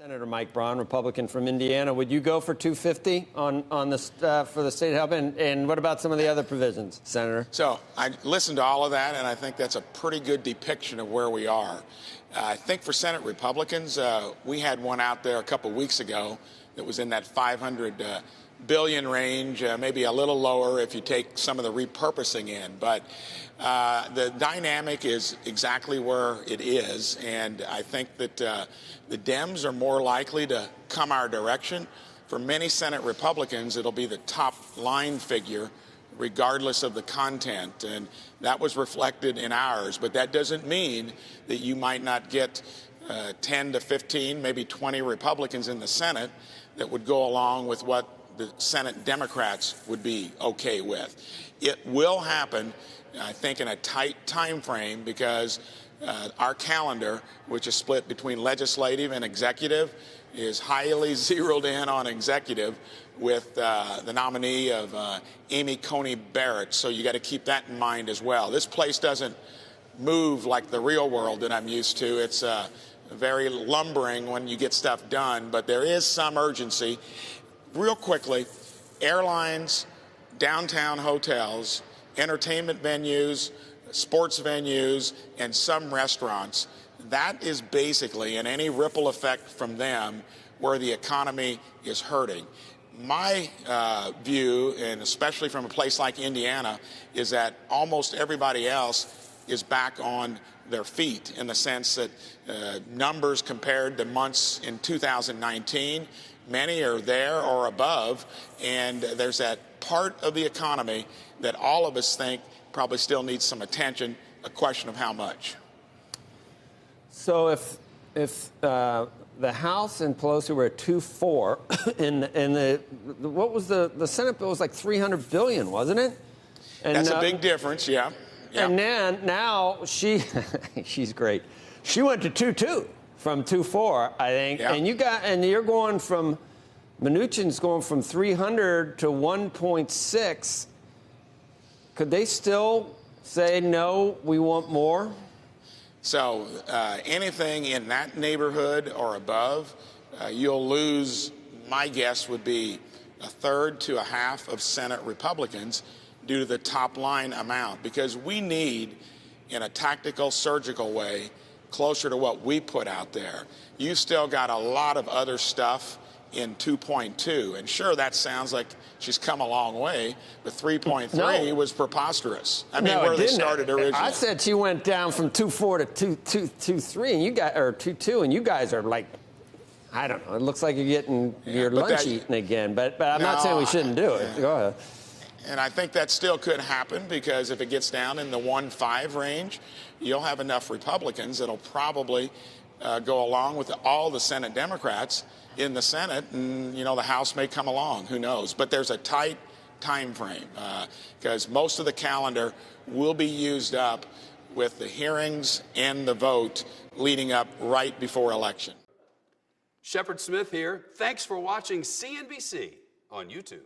Senator Mike Braun, Republican from Indiana. Would you go for 250 on this for the state help? And what about some of the other provisions, Senator? So I listened to all of that, and I think that's a pretty good depiction of where we are. I think for Senate Republicans, we had one out there a couple weeks ago that was in that 500 billion range, maybe a little lower if you take some of the repurposing in. But the dynamic is exactly where it is, and I think that the Dems are more likely to come our direction. For many Senate Republicans, it'll be the top line figure regardless of the content, and that was reflected in ours. But that doesn't mean that you might not get 10 to 15, maybe 20 Republicans in the Senate that would go along with what the Senate Democrats would be okay with. It will happen, I think, in a tight time frame because our calendar, which is split between legislative and executive, is highly zeroed in on executive with the nominee of Amy Coney Barrett. So you got to keep that in mind as well. This place doesn't move like the real world that I'm used to. It's very lumbering when you get stuff done, but there is some urgency. Real quickly, airlines, downtown hotels, entertainment venues, sports venues, and some restaurants, that is basically, and any ripple effect from them, where the economy is hurting. My view, and especially from a place like Indiana, is that almost everybody else is back on their feet in the sense that numbers compared to months in 2019, many are there or above, and there's that part of the economy that all of us think probably still needs some attention, a question of how much. So if the House and Pelosi were at 2-4, and what was the Senate bill was like $300 billion, wasn't it? And, that's a big difference, yeah. And then now she's great. She went to 2-2 from 2-4, I think. Yeah. And you're going from Mnuchin's going from 300 to 1.6. Could they still say no? We want more. So anything in that neighborhood or above, you'll lose. My guess would be a third to a half of Senate Republicans due to the top line amount, because we need, in a tactical, surgical way, closer to what we put out there. You still got a lot of other stuff in 2.2, and sure, that sounds like she's come a long way, but 3.3 was preposterous. I mean, where they started originally. I said she went down from 2.4 to 2.3, and you got, or 2.2, and you guys are like, I don't know. It looks like you're getting your lunch eaten again, but I'm not saying we shouldn't do it. Go ahead. And I think that still could happen, because if it gets down in the 1.5 range, you'll have enough Republicans that'll probably go along with all the Senate Democrats in the Senate, and, you know, the House may come along. Who knows? But there's a tight time frame because most of the calendar will be used up with the hearings and the vote leading up right before election. Shepard Smith here. Thanks for watching CNBC on YouTube.